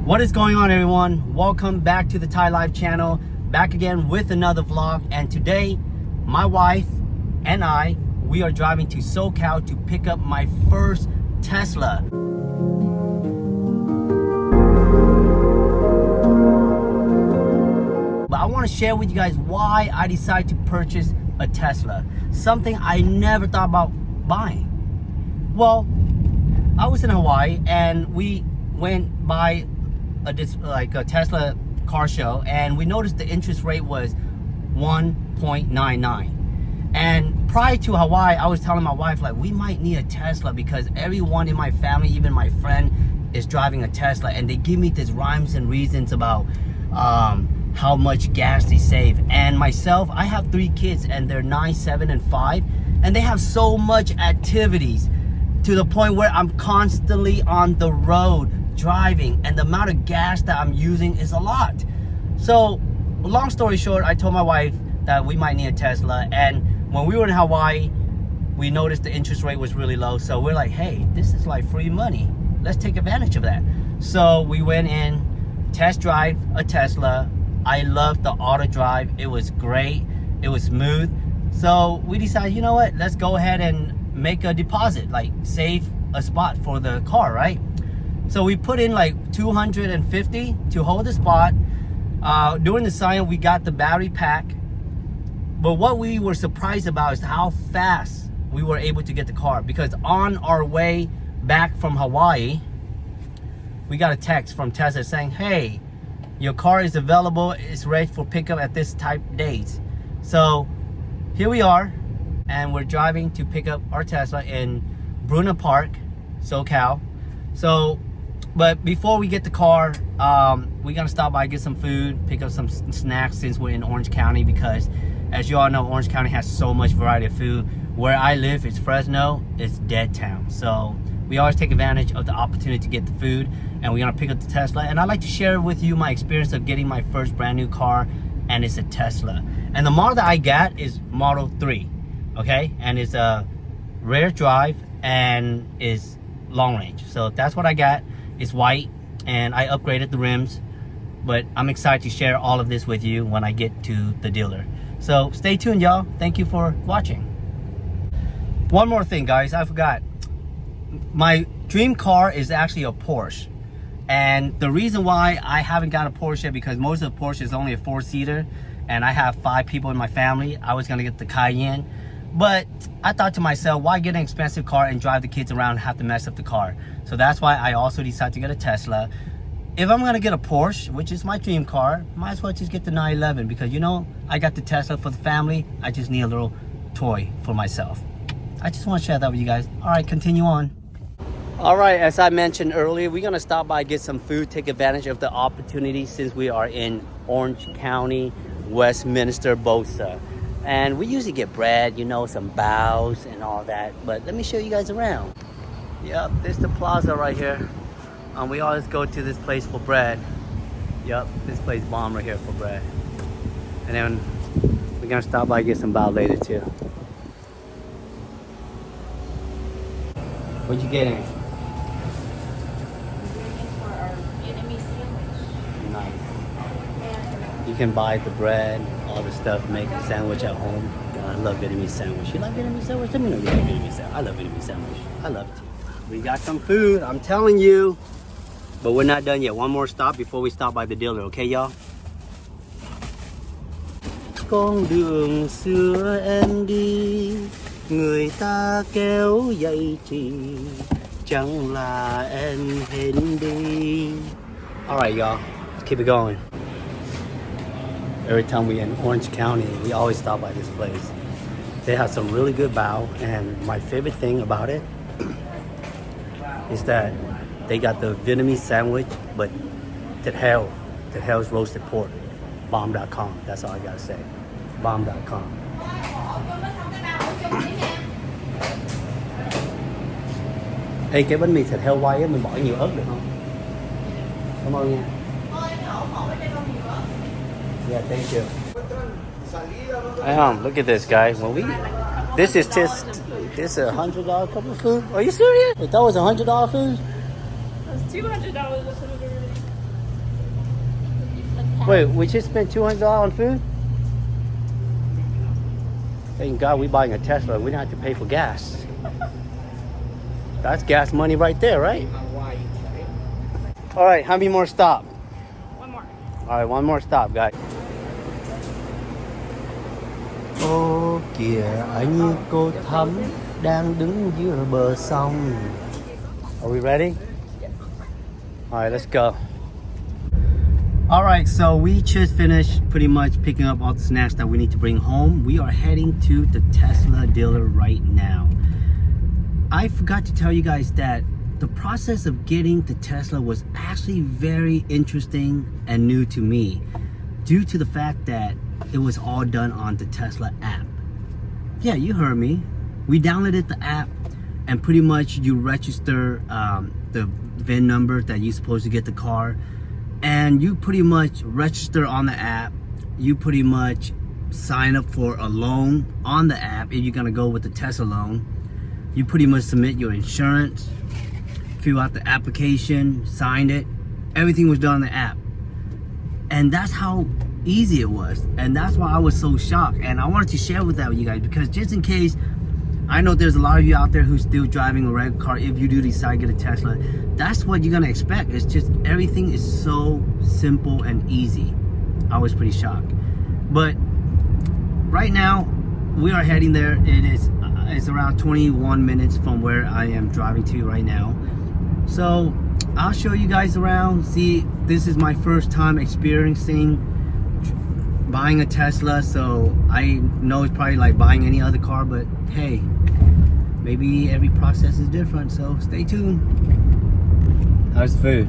What is going on, everyone? Welcome back to the Thai Life channel, back again with another vlog. And today my wife and we are driving to SoCal to pick up my first Tesla. But I want to share with you guys why I decided to purchase a Tesla, something I never thought about buying. Well, I was in Hawaii and we went by a Tesla car show, and we noticed the interest rate was 1.99. And prior to Hawaii, I was telling my wife, like, we might need a Tesla because everyone in my family, even my friend, is driving a Tesla, and they give me these rhymes and reasons about how much gas they save. And myself, I have 3 kids, and they're 9, 7, and 5, and they have so much activities to the point where I'm constantly on the road driving, and the amount of gas that I'm using is a lot. So long story short, I told my wife that we might need a Tesla, and when we were in Hawaii, we noticed the interest rate was really low. So we're like, hey, this is like free money, let's take advantage of that. So we went in, test drive a Tesla. I loved the auto drive. It was great, it was smooth. So we decided, you know what, let's go ahead and make a deposit, like save a spot for the car, right? So we put in like $250 to hold the spot. During the sign, we got the battery pack. But what we were surprised about is how fast we were able to get the car, because on our way back from Hawaii, we got a text from Tesla saying, hey, your car is available, it's ready for pickup at this type date. So here we are, and we're driving to pick up our Tesla in Bruna Park, SoCal. So, but before we get the car, we're gonna stop by, get some food, pick up some snacks since we're in Orange County, because as you all know, Orange County has so much variety of food. Where I live, it's Fresno, it's dead town. So we always take advantage of the opportunity to get the food, and we're gonna pick up the Tesla. And I'd like to share with you my experience of getting my first brand new car, and it's a Tesla. And the model that I got is Model 3, okay? And it's a rear drive and is long range. So that's what I got. It's white, and I upgraded the rims, but I'm excited to share all of this with you when I get to the dealer. So stay tuned, y'all. Thank you for watching. One more thing, guys, I forgot. My dream car is actually a Porsche, and the reason why I haven't got a Porsche yet, because most of the Porsche is only a 4-seater, and I have 5 people in my family. I was gonna get the Cayenne, but I thought to myself, why get an expensive car and drive the kids around and have to mess up the car? So that's why I also decided to get a Tesla. If I'm gonna get a Porsche, which is my dream car, might as well just get the 911, because you know, I got the Tesla for the family. I just need a little toy for myself. I just want to share that with you guys. All right, continue on. All right, as I mentioned earlier, we're gonna stop by, get some food, take advantage of the opportunity since we are in Orange County, Westminster, Bosa. And we usually get bread, you know, some bows and all that. But let me show you guys around. Yep, this is the plaza right here. We always go to this place for bread. Yep, this place bomb right here for bread. And then we're gonna stop by and get some bao later too. What you getting? We're waiting for our Vietnamese sandwich. Nice. You can buy the bread, all the stuff, make a sandwich at home. I love Vietnamese sandwich. You like Vietnamese sandwich? Let me know you like Vietnamese sandwich. I love Vietnamese sandwich. I love it too. We got some food, I'm telling you. But we're not done yet. One more stop before we stop by the dealer, okay, y'all? Con đường xưa em đi, người ta kéo dây trì, chẳng là em hẹn đi. All right, y'all, let's keep it going. Every time we in Orange County, we always stop by this place. They have some really good bao, and my favorite thing about it is that they got the Vietnamese sandwich, but thịt hell's roasted pork. Bomb.com, that's all I gotta say. Bomb.com. Ê, cái bánh mì thịt heo quay á, mình bỏ nhiều ớt được không? Cảm ơn nha. Yeah, thank you. Look at this, guys. This is just This a $100 cup of food? Are you serious? If that was $100 food? It was $200 of food already. Wait, we just spent $200 on food? Thank God we buying a Tesla. We don't have to pay for gas. That's gas money right there, right? All right, how many more stop? One more. All right, one more stop, guys. Ô kìa anh cô thắm đang đứng giữa bờ sông. Are we ready? All right, let's go. All right, so we just finished pretty much picking up all the snacks that we need to bring home. We are heading to the Tesla dealer right now. I forgot to tell you guys that the process of getting the Tesla was actually very interesting and new to me due to the fact that it was all done on the Tesla app. Yeah, you heard me. We downloaded the app and pretty much you register the VIN number that you're supposed to get the car, and you pretty much register on the app. You pretty much sign up for a loan on the app if you're gonna go with the Tesla loan. You pretty much submit your insurance, fill out the application, sign it. Everything was done on the app. And that's how easy it was. And that's why I was so shocked. And I wanted to share with that with you guys because just in case, I know there's a lot of you out there who's still driving a regular car. If you do decide to get a Tesla, that's what you're gonna expect. It's just everything is so simple and easy. I was pretty shocked. But right now, we are heading there. It's around 21 minutes from where I am driving to right now. So I'll show you guys around. See, this is my first time experiencing buying a Tesla, so I know it's probably like buying any other car, but hey, maybe every process is different, so stay tuned. How's the food?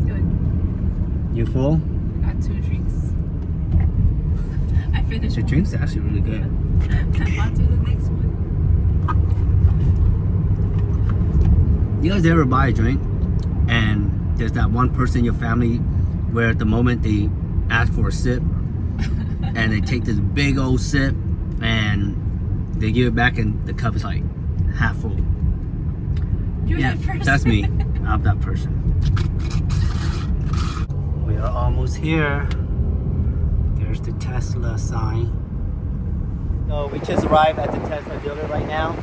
Good. You full? Got 2 drinks. I finished The one. drink's actually really good. I'm on to the next one. You guys ever buy a drink and there's that one person in your family where at the moment they ask for a sip and they take this big old sip and they give it back and the cup is like half full? You're Yeah, that person. that's me. I'm that person. We are almost here. There's the Tesla sign. So we just arrived at the Tesla dealer right now,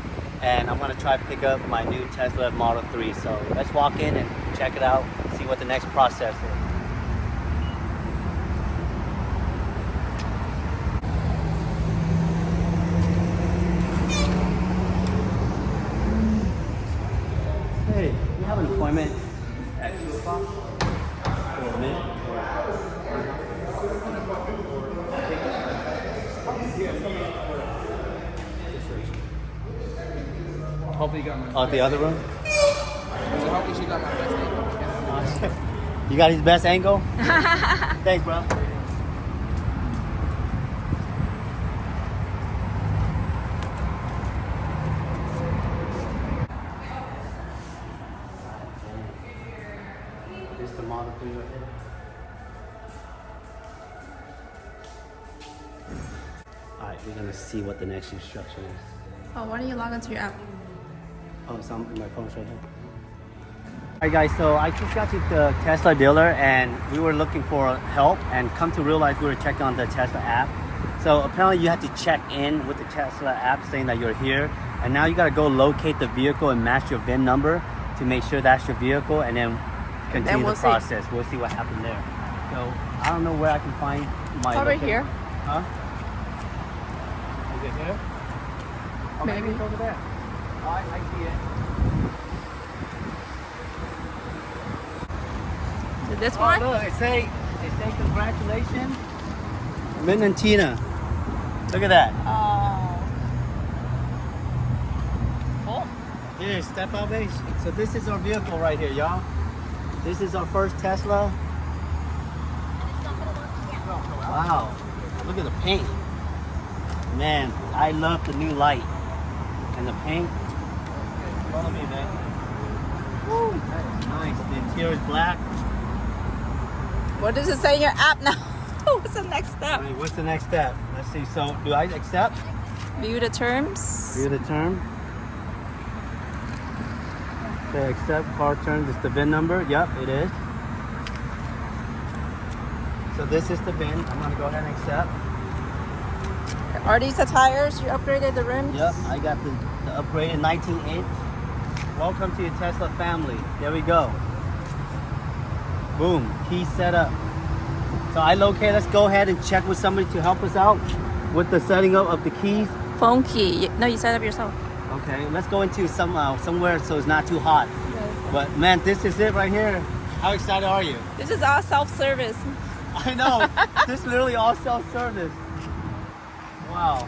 and I'm gonna try to pick up my new Tesla Model 3. So let's walk in and check it out, see what the next process is. Hey, you have an appointment at 2 o'clock? For a minute? Hopefully you got my Oh, the other room? So hopefully she got my best angle. You got his best angle? Thanks, bro. This is the Model 3 right here. Alright, we're gonna see what the next instruction is. Oh, why don't you log into your app? Oh, it's on my phone's right here. Alright guys, so I just got to the Tesla dealer and we were looking for help, and come to realize we were checking on the Tesla app. So apparently you have to check in with the Tesla app saying that you're here, and now you gotta go locate the vehicle and match your VIN number to make sure that's your vehicle, and then continue we'll the see. process. We'll see what happened there. So I don't know where I can find my Over location. here. Huh? Is it here? Oh, maybe Maybe. it's over there. Oh, I see it. Is it this Oh, one? look, it say congratulations, Min and Tina. Look at that. Oh. Cool. Here, step out, base. So this is our vehicle right here, y'all. This is our first Tesla. Wow, look at the paint. Man, I love the new light and the paint. Follow me, man. Woo, that is nice. The interior is black. What does it say in your app now? What's the next All step? right, what's the next step? Let's see. So, do I accept? View the terms. View the term. Okay, accept car terms. It's the VIN number. Yep, it is. So this is the bin. I'm gonna go ahead and accept. Are these the tires? You upgraded the rims? Yep, I got the upgraded 19-inch. Welcome to your Tesla family. There we go. Boom, key set up. So I locate, let's go ahead and check with somebody to help us out with the setting up of the keys. Phone key. No, you set up yourself. Okay, let's go into somewhere so it's not too hot. But man, this is it right here. How excited are you? This is all self-service. I know, this is literally all self-service. Wow,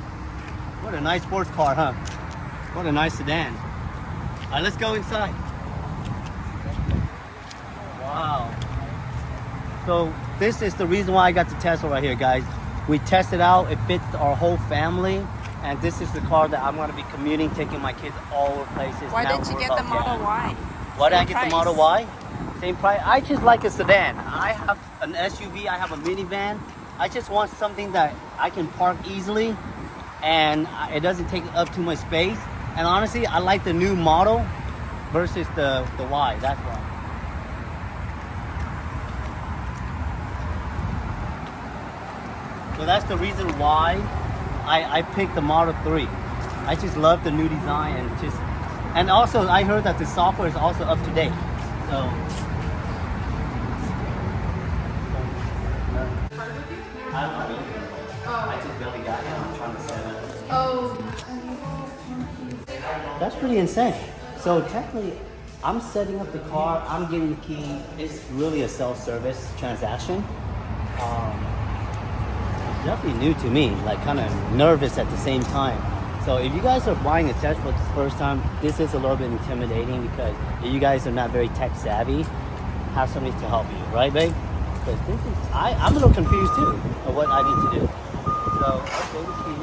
what a nice sports car, huh? What a nice sedan. All right, let's go inside. Wow. So this is the reason why I got the Tesla right here, guys. We tested out, it fits our whole family. And this is the car that I'm gonna be commuting, taking my kids all over places. Why Now didn't you we're get the about Model gas. Y? Why did I Same get the price. Model Y? Same price. I just like a sedan. I have an SUV, I have a minivan. I just want something that I can park easily and it doesn't take up too much space. And honestly, I like the new model versus the Y, that's why. So that's the reason why I picked the Model 3. I just love the new design and also I heard that the software is also up to date. So I just barely got here. I'm trying to set it. Oh, That's pretty insane. So technically, I'm setting up the car. I'm getting the key. It's really a self-service transaction. Definitely new to me. Like kind of nervous at the same time. So if you guys are buying a Tesla for the first time, this is a little bit intimidating because if you guys are not very tech savvy, have somebody to help you, right, babe? Because this is, I'm a little confused too of what I need to do. So, okay, the key.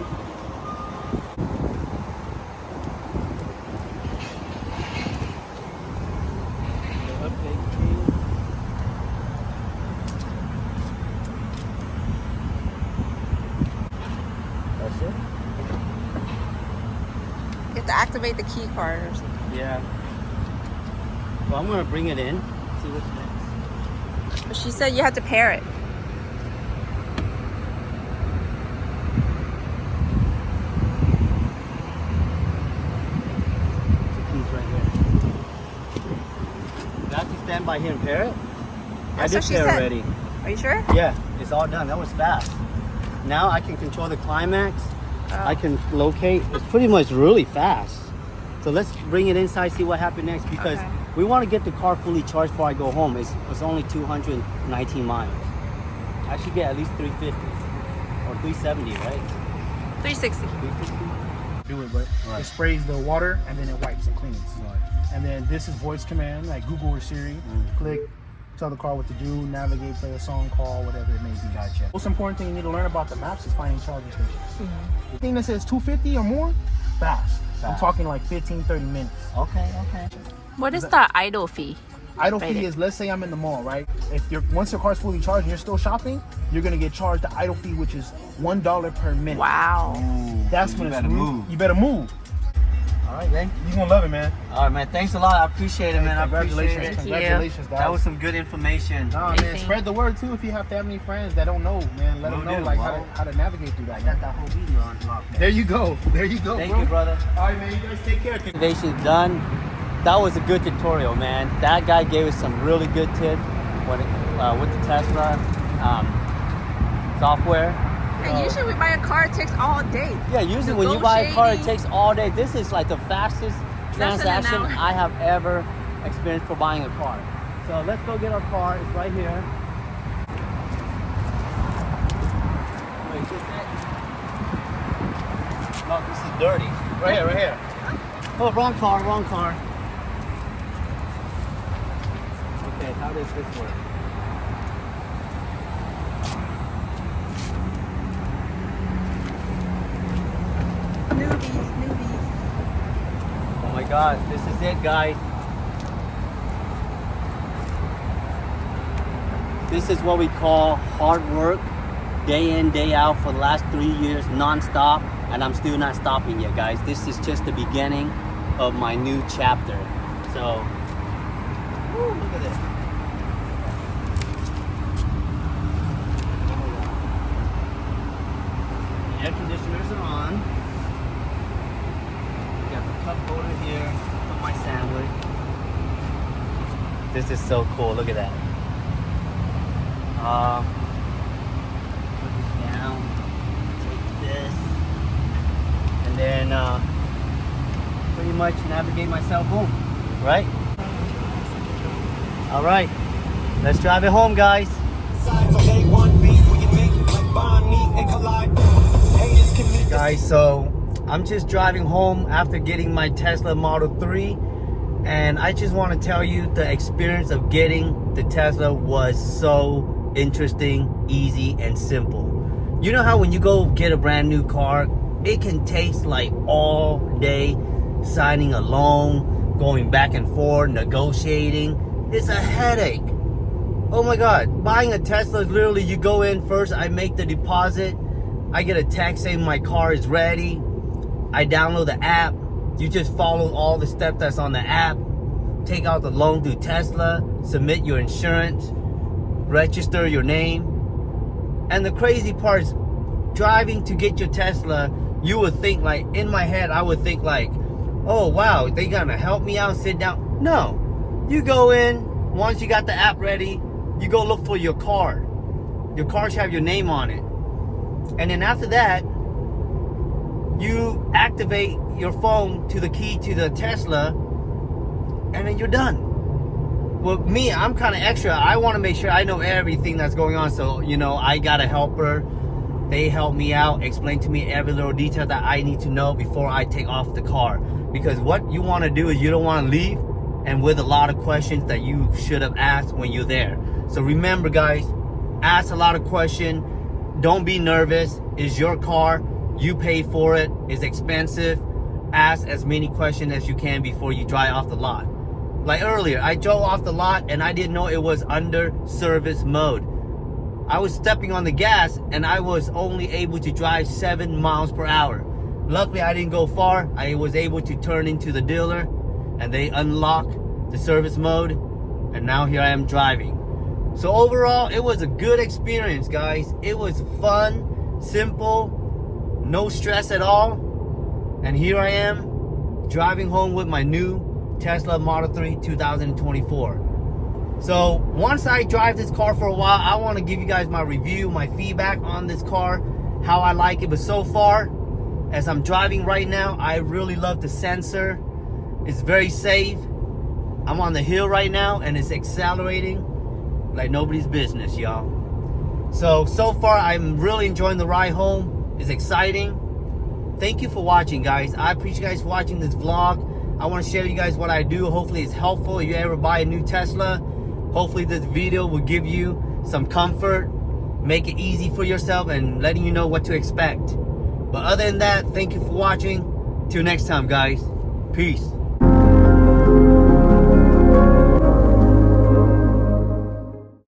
Okay, key. That's it? You have to activate the key card or something. Yeah. Well, I'm gonna bring it in. See what's next. But she said you had to pair it. The keys right here. Do I have to stand by here and pair it? That's I what did she pair said. already. Are you sure? Yeah, it's all done. That was fast. Now I can control the climax. I can locate. It's pretty much really fast. So let's bring it inside, see what happens next because Okay. we want to get the car fully charged before I go home. It's only 219 miles. I should get at least 350 or 370, right? 360. 350? Do it, but Right. it sprays the water and then it wipes and cleans. And then this is voice command, like Google or Siri. Click, tell the car what to do, navigate, play a song, call, whatever it may be. Gotcha. Most important thing you need to learn about the maps is finding charging stations. The thing that says 250 or more, fast. I'm Fast. talking like 15, 30 minutes. Okay, okay. What is the idle fee? Idle Right. fee is, let's say I'm in the mall, right? If you're once your car's fully charged and you're still shopping, you're gonna get charged the idle fee, which is $1 per minute. Wow. That's when it's You better move. All right, man. You're gonna love it, man. All right, man. Thanks a lot. I appreciate it, man. I appreciate Congratulations, it. Thank you. congratulations, guys. That was some good information. Nah, man, Amazing. spread the word too. If you have family, friends that don't know, man, let Will them know do, like bro. how to navigate through that. I got that whole video on lock, man. There you go. There you go, Thank bro. you, brother. All right, man. You guys take care. Activation done. That was a good tutorial, man. That guy gave us some really good tips with the Tesla software. And usually we buy a car, it takes all day. Yeah, usually when you buy a car, it Negotiating. takes all day. This is like the fastest Less than an transaction hour. I have ever experienced for buying a car. So let's go get our car. It's right here. Wait, is this it? No, this is dirty. Right here, right here. Oh, wrong car, wrong car. Okay, how does this work? Newbies. Oh my God, this is it, guys. This is what we call hard work, day in, day out for the last 3 years, non-stop, and I'm still not stopping yet, guys. This is just the beginning of my new chapter. So, woo, look at this. This is so cool. Look at that. Put this down. Take this. And then pretty much navigate myself home. Right? All right. Let's drive it home, guys. Guys, so I'm just driving home after getting my Tesla Model 3, and I just want to tell you the experience of getting the Tesla was so interesting, easy, and simple. You know how when you go get a brand new car, it can take like all day signing a loan, going back and forth, negotiating. It's a headache. Oh my God, buying a Tesla is literally, you go in first, I make the deposit, I get a text saying my car is ready, I download the app, you just follow all the steps that's on the app, take out the loan through Tesla, submit your insurance, register your name. And the crazy part is, driving to get your Tesla, you would think like, in my head, I would think like, oh wow, they gonna help me out, sit down. No, you go in, once you got the app ready, you go look for your car. Your car should have your name on it. And then after that, you activate your phone to the key to the Tesla, and then you're done. Well, me, I'm kind of extra. I want to make sure I know everything that's going on. So, you know, I got a helper. They help me out, explain to me every little detail that I need to know before I take off the car. Because what you want to do is you don't want to leave and with a lot of questions that you should have asked when you're there. So remember, guys, ask a lot of questions. Don't be nervous. It's your car. You pay for it. It's expensive. Ask as many questions as you can before you drive off the lot. Like earlier, I drove off the lot and I didn't know it was under service mode. I was stepping on the gas and I was only able to drive 7 miles per hour. Luckily, I didn't go far. I was able to turn into the dealer and they unlocked the service mode. And now here I am driving. So overall, it was a good experience, guys. It was fun, simple, no stress at all. And here I am driving home with my new Tesla Model 3 2024. So once I drive this car for a while, I want to give you guys my review, my feedback on this car, how I like it. But so far, as I'm driving right now, I really love the sensor. It's very safe. I'm on the hill right now and it's accelerating like nobody's business, y'all. So far, I'm really enjoying the ride home. It's exciting. Thank you for watching, guys. I appreciate you guys watching this vlog. I want to share you guys what I do. Hopefully it's helpful. If you ever buy a new Tesla, hopefully this video will give you some comfort, make it easy for yourself, and letting you know what to expect. But other than that, thank you for watching. Till next time, guys. Peace.